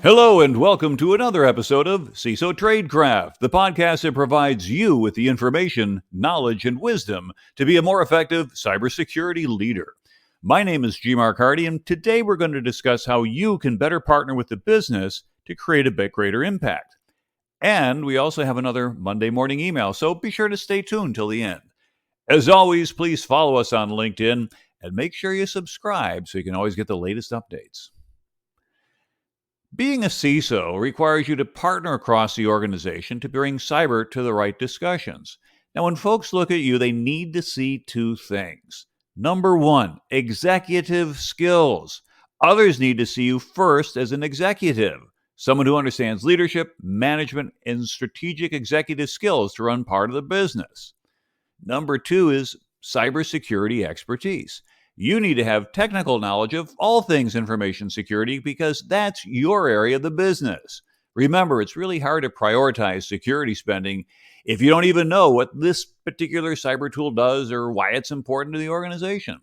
Hello and welcome to another episode of CISO Tradecraft, the podcast that provides you with the information, knowledge, and wisdom to be a more effective cybersecurity leader. My name is G. Mark Hardy, and today we're going to discuss how you can better partner with the business to create a bit greater impact. And we also have another Monday morning email, so be sure to stay tuned till the end. As always, please follow us on LinkedIn and make sure you subscribe so you can always get the latest updates. Being a CISO requires you to partner across the organization to bring cyber to the right discussions. Now, when folks look at you, they need to see two things. Number one, executive skills. Others need to see you first as an executive, someone who understands leadership, management, and strategic executive skills to run part of the business. Number two is cybersecurity expertise. You need to have technical knowledge of all things information security because that's your area of the business. Remember, it's really hard to prioritize security spending if you don't even know what this particular cyber tool does or why it's important to the organization.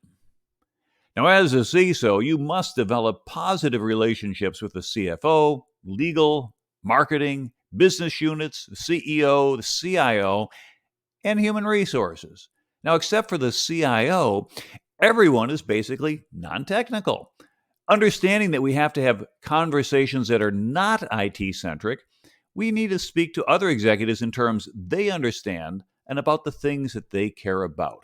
Now, as a CISO, you must develop positive relationships with the CFO, legal, marketing, business units, the CEO, the CIO, and human resources. Now, except for the CIO, everyone is basically non-technical. Understanding that we have to have conversations that are not IT-centric, we need to speak to other executives in terms they understand and about the things that they care about.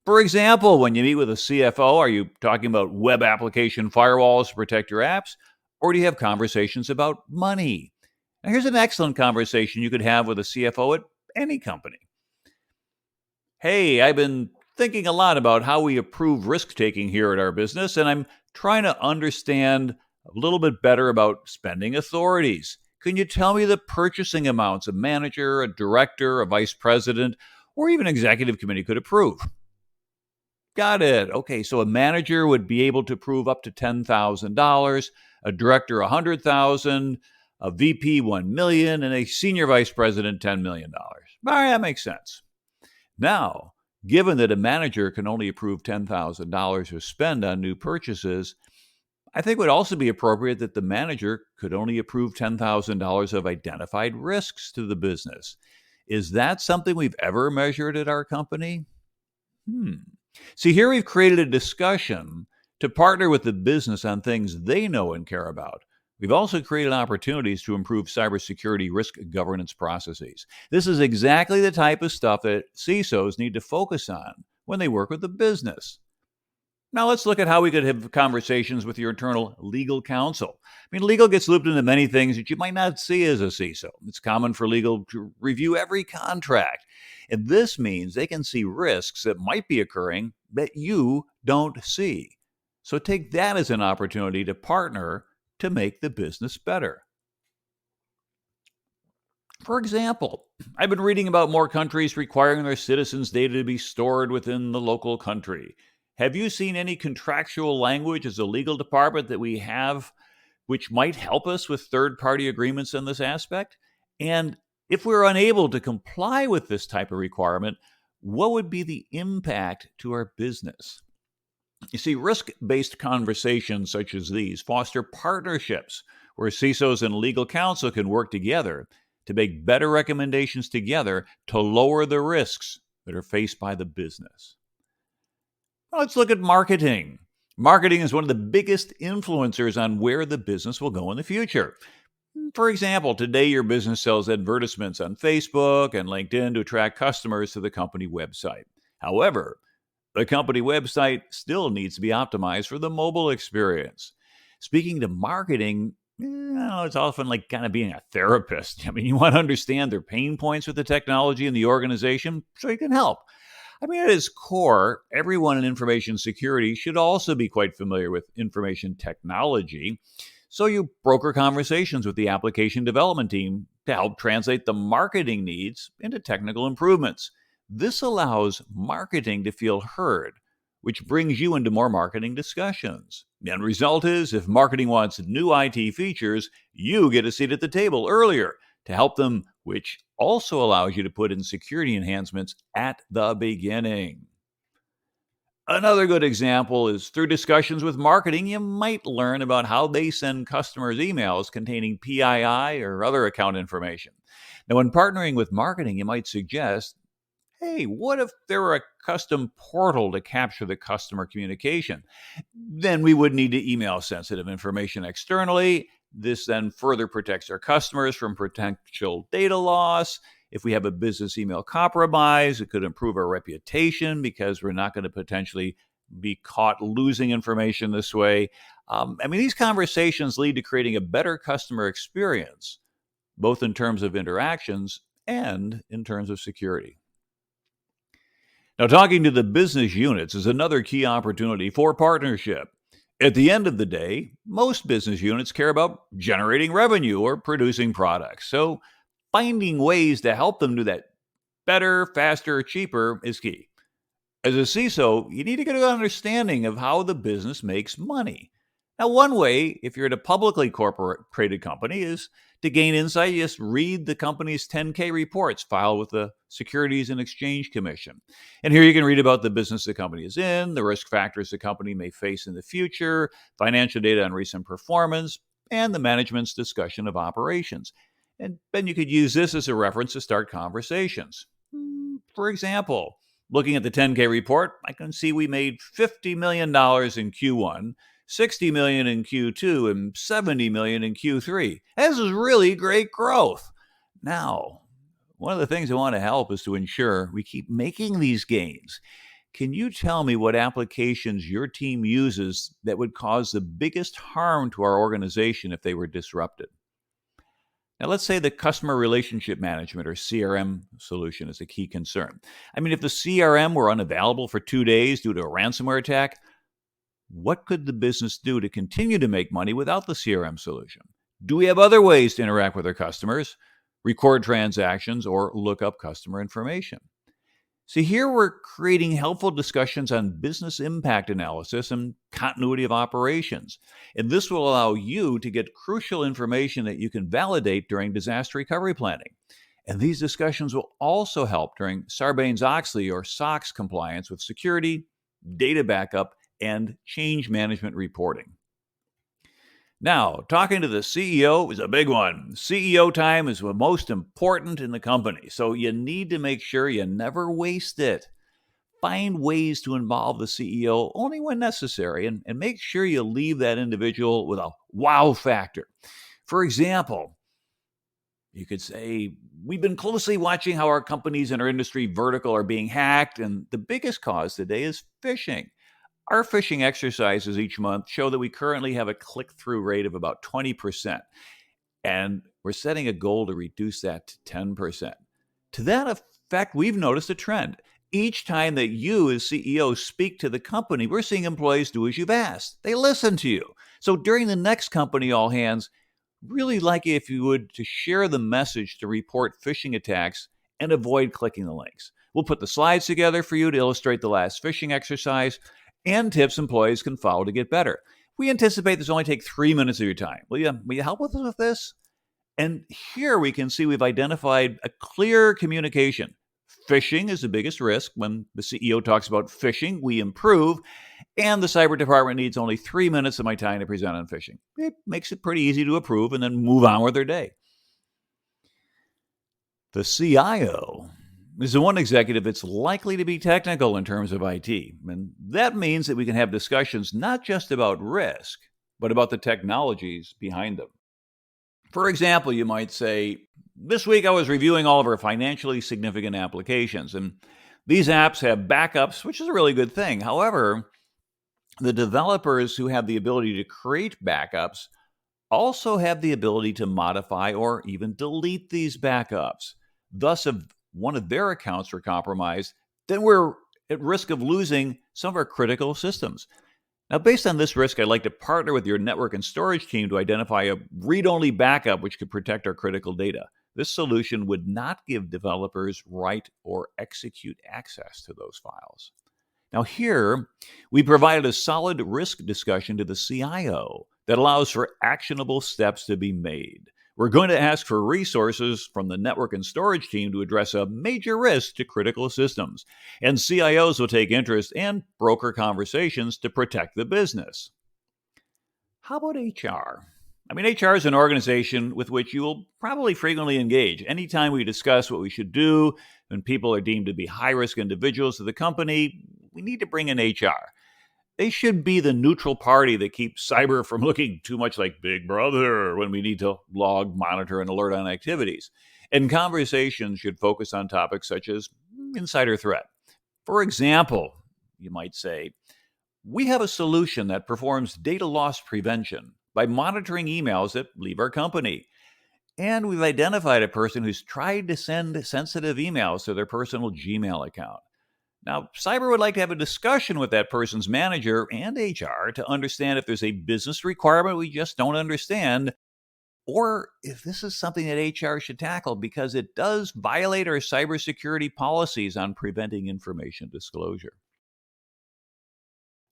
For example, when you meet with a CFO, are you talking about web application firewalls to protect your apps, or do you have conversations about money? Now, here's an excellent conversation you could have with a CFO at any company. Hey, I've been thinking a lot about how we approve risk-taking here at our business, and I'm trying to understand a little bit better about spending authorities. Can you tell me the purchasing amounts a manager, a director, a vice president, or even executive committee could approve? Got it. Okay, so a manager would be able to approve up to $10,000, a director $100,000, a VP $1 million, and a senior vice president $10 million. All right, that makes sense. Now, given that a manager can only approve $10,000 to spend on new purchases, I think it would also be appropriate that the manager could only approve $10,000 of identified risks to the business. Is that something we've ever measured at our company? See, here we've created a discussion to partner with the business on things they know and care about. We've also created opportunities to improve cybersecurity risk governance processes. This is exactly the type of stuff that CISOs need to focus on when they work with the business. Now let's look at how we could have conversations with your internal legal counsel. Legal gets looped into many things that you might not see as a CISO. It's common for legal to review every contract. And this means they can see risks that might be occurring that you don't see. So take that as an opportunity to partner to make the business better. For example, I've been reading about more countries requiring their citizens' data to be stored within the local country. Have you seen any contractual language as a legal department that we have which might help us with third-party agreements in this aspect? And if we're unable to comply with this type of requirement, what would be the impact to our business? You see, risk-based conversations such as these foster partnerships where CISOs and legal counsel can work together to make better recommendations together to lower the risks that are faced by the business. Now, let's look at marketing. Marketing is one of the biggest influencers on where the business will go in the future. For example, today your business sells advertisements on Facebook and LinkedIn to attract customers to the company website. However, the company website still needs to be optimized for the mobile experience. Speaking to marketing, it's often like kind of being a therapist. You want to understand their pain points with the technology in the organization so you can help. At its core, everyone in information security should also be quite familiar with information technology. So you broker conversations with the application development team to help translate the marketing needs into technical improvements. This allows marketing to feel heard, which brings you into more marketing discussions. The end result is, if marketing wants new IT features, you get a seat at the table earlier to help them, which also allows you to put in security enhancements at the beginning. Another good example is through discussions with marketing, you might learn about how they send customers emails containing PII or other account information. Now, when partnering with marketing, you might suggest, hey, what if there were a custom portal to capture the customer communication? Then we would need to email sensitive information externally. This then further protects our customers from potential data loss. If we have a business email compromise, it could improve our reputation because we're not going to potentially be caught losing information this way. These conversations lead to creating a better customer experience, both in terms of interactions and in terms of security. Now, talking to the business units is another key opportunity for partnership. At the end of the day, most business units care about generating revenue or producing products. So, finding ways to help them do that better, faster, cheaper is key. As a CISO, you need to get an understanding of how the business makes money. Now, one way, if you're at a publicly traded company, is to gain insight. You just read the company's 10K reports filed with the Securities and Exchange Commission. And here you can read about the business the company is in, the risk factors the company may face in the future, financial data on recent performance, and the management's discussion of operations. And then you could use this as a reference to start conversations. For example, looking at the 10K report, I can see we made $50 million in Q1, $60 million in Q2, and $70 million in Q3. This is really great growth. Now, one of the things I want to help is to ensure we keep making these gains. Can you tell me what applications your team uses that would cause the biggest harm to our organization if they were disrupted? Now, let's say the customer relationship management or CRM solution is a key concern. If the CRM were unavailable for 2 days due to a ransomware attack, what could the business do to continue to make money without the CRM solution? Do we have other ways to interact with our customers, record transactions, or look up customer information? See, here we're creating helpful discussions on business impact analysis and continuity of operations. And this will allow you to get crucial information that you can validate during disaster recovery planning. And these discussions will also help during Sarbanes-Oxley or SOX compliance with security, data backup, and change management reporting. Now, talking to the CEO is a big one. CEO time is the most important in the company, so you need to make sure you never waste it. Find ways to involve the CEO only when necessary, and make sure you leave that individual with a wow factor. For example, you could say, we've been closely watching how our companies and our industry vertical are being hacked, and the biggest cause today is phishing. Our phishing exercises each month show that we currently have a click-through rate of about 20%, and we're setting a goal to reduce that to 10%. To that effect, we've noticed a trend. Each time that you as CEO speak to the company, we're seeing employees do as you've asked. They listen to you. So during the next company all hands, really like it if you would to share the message to report phishing attacks and avoid clicking the links. We'll put the slides together for you to illustrate the last phishing exercise and tips employees can follow to get better. We anticipate this will only take 3 minutes of your time. Will you help us with this? And here we can see we've identified a clear communication. Phishing is the biggest risk. When the CEO talks about phishing, we improve. And the cyber department needs only 3 minutes of my time to present on phishing. It makes it pretty easy to approve and then move on with their day. The CIO is the one executive that's likely to be technical in terms of IT. And that means that we can have discussions not just about risk, but about the technologies behind them. For example, you might say, this week I was reviewing all of our financially significant applications, and these apps have backups, which is a really good thing. However, the developers who have the ability to create backups also have the ability to modify or even delete these backups. Thus, if one of their accounts were compromised, then we're at risk of losing some of our critical systems. Now, based on this risk, I'd like to partner with your network and storage team to identify a read-only backup which could protect our critical data. This solution would not give developers write or execute access to those files. Now here, we provided a solid risk discussion to the CIO that allows for actionable steps to be made. We're going to ask for resources from the network and storage team to address a major risk to critical systems. And CIOs will take interest and broker conversations to protect the business. How about HR? HR is an organization with which you will probably frequently engage. Anytime we discuss what we should do when people are deemed to be high-risk individuals of the company, we need to bring in HR. They should be the neutral party that keeps cyber from looking too much like Big Brother when we need to log, monitor, and alert on activities. And conversations should focus on topics such as insider threat. For example, you might say, we have a solution that performs data loss prevention by monitoring emails that leave our company. And we've identified a person who's tried to send sensitive emails to their personal Gmail account. Now, cyber would like to have a discussion with that person's manager and HR to understand if there's a business requirement we just don't understand, or if this is something that HR should tackle because it does violate our cybersecurity policies on preventing information disclosure.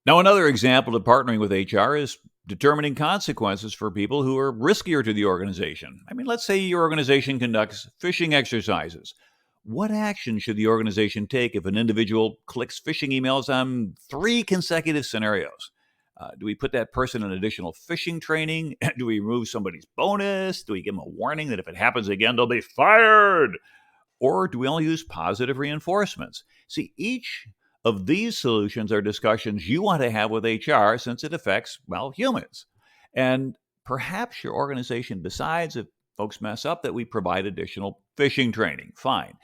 Now, another example of partnering with HR is determining consequences for people who are riskier to the organization. Let's say your organization conducts phishing exercises. What action should the organization take if an individual clicks phishing emails on 3 consecutive scenarios? Do we put that person in additional phishing training? Do we remove somebody's bonus? Do we give them a warning that if it happens again, they'll be fired? Or do we only use positive reinforcements? See, each of these solutions are discussions you want to have with HR since it affects, humans. And perhaps your organization decides if folks mess up that we provide additional phishing training. Fine.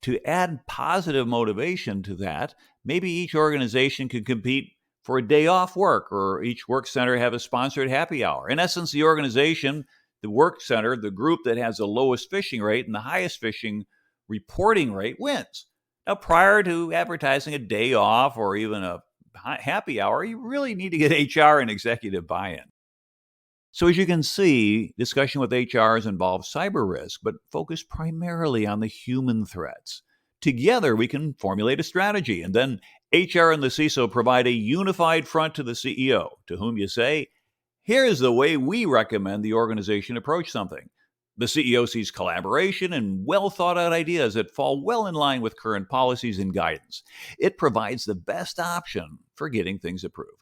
To add positive motivation to that, maybe each organization could compete for a day off work, or each work center have a sponsored happy hour. In essence, the organization, the work center, the group that has the lowest phishing rate and the highest phishing reporting rate wins. Now, prior to advertising a day off or even a happy hour, you really need to get HR and executive buy-in. So as you can see, discussion with HRs involves cyber risk, but focus primarily on the human threats. Together, we can formulate a strategy, and then HR and the CISO provide a unified front to the CEO, to whom you say, here's the way we recommend the organization approach something. The CEO sees collaboration and well-thought-out ideas that fall well in line with current policies and guidance. It provides the best option for getting things approved.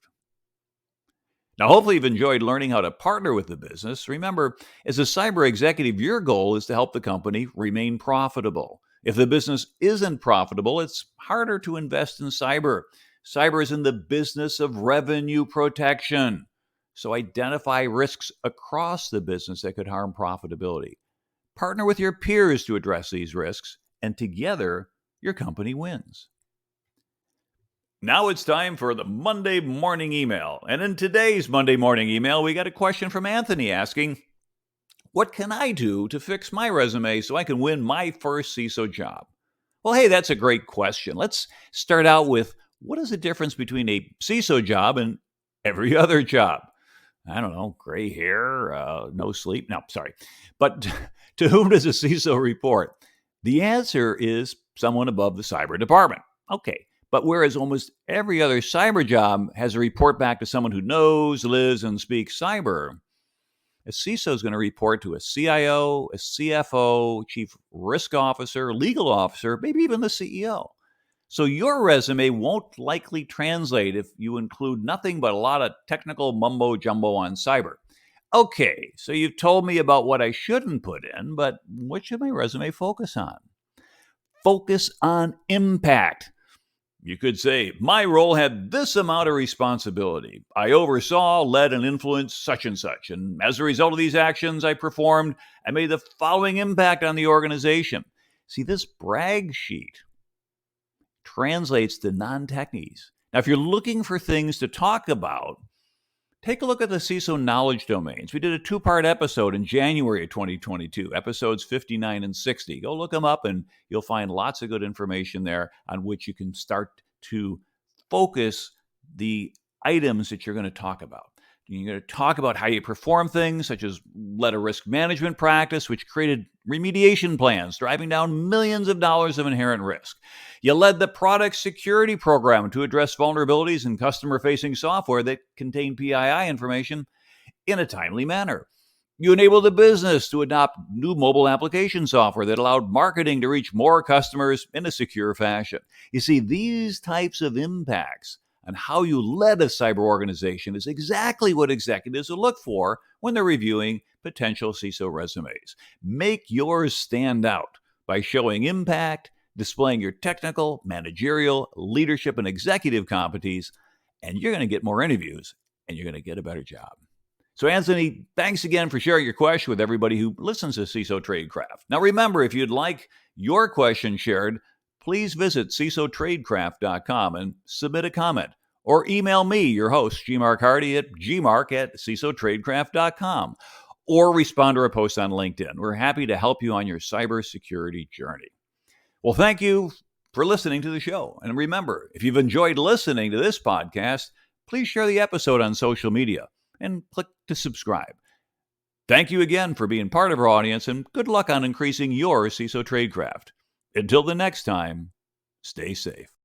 Now, hopefully you've enjoyed learning how to partner with the business. Remember, as a cyber executive, your goal is to help the company remain profitable. If the business isn't profitable, it's harder to invest in cyber. Cyber is in the business of revenue protection. So identify risks across the business that could harm profitability. Partner with your peers to address these risks, and together, your company wins. Now it's time for the Monday morning email. And in today's Monday morning email, we got a question from Anthony asking, what can I do to fix my resume so I can win my first CISO job? Well, hey, that's a great question. Let's start out with, what is the difference between a CISO job and every other job? I don't know, gray hair, no sleep. No, sorry. But to whom does a CISO report? The answer is someone above the cyber department. Okay. But whereas almost every other cyber job has a report back to someone who knows, lives, and speaks cyber, a CISO is going to report to a CIO, a CFO, chief risk officer, legal officer, maybe even the CEO. So your resume won't likely translate if you include nothing but a lot of technical mumbo jumbo on cyber. Okay, so you've told me about what I shouldn't put in, but what should my resume focus on? Focus on impact. You could say, my role had this amount of responsibility. I oversaw, led, and influenced such and such. And as a result of these actions I performed, I made the following impact on the organization. See, this brag sheet translates to non-techies. Now, if you're looking for things to talk about, take a look at the CISO knowledge domains. We did a 2-part episode in January of 2022, episodes 59 and 60. Go look them up and you'll find lots of good information there on which you can start to focus the items that you're going to talk about. You're going to talk about how you perform things, such as led a risk management practice, which created remediation plans, driving down millions of dollars of inherent risk. You led the product security program to address vulnerabilities in customer-facing software that contained PII information in a timely manner. You enabled the business to adopt new mobile application software that allowed marketing to reach more customers in a secure fashion. You see, these types of impacts on how you led a cyber organization is exactly what executives will look for when they're reviewing potential CISO resumes. Make yours stand out by showing impact, displaying your technical, managerial, leadership, and executive competencies, and you're going to get more interviews and you're going to get a better job. So, Anthony, thanks again for sharing your question with everybody who listens to CISO Tradecraft. Now, remember, if you'd like your question shared, please visit CISOTradecraft.com and submit a comment. Or email me, your host, Gmark Hardy, at gmark@CISOTradecraft.com. Or respond to our post on LinkedIn. We're happy to help you on your cybersecurity journey. Well, thank you for listening to the show. And remember, if you've enjoyed listening to this podcast, please share the episode on social media and click to subscribe. Thank you again for being part of our audience, and good luck on increasing your CISO Tradecraft. Until the next time, stay safe.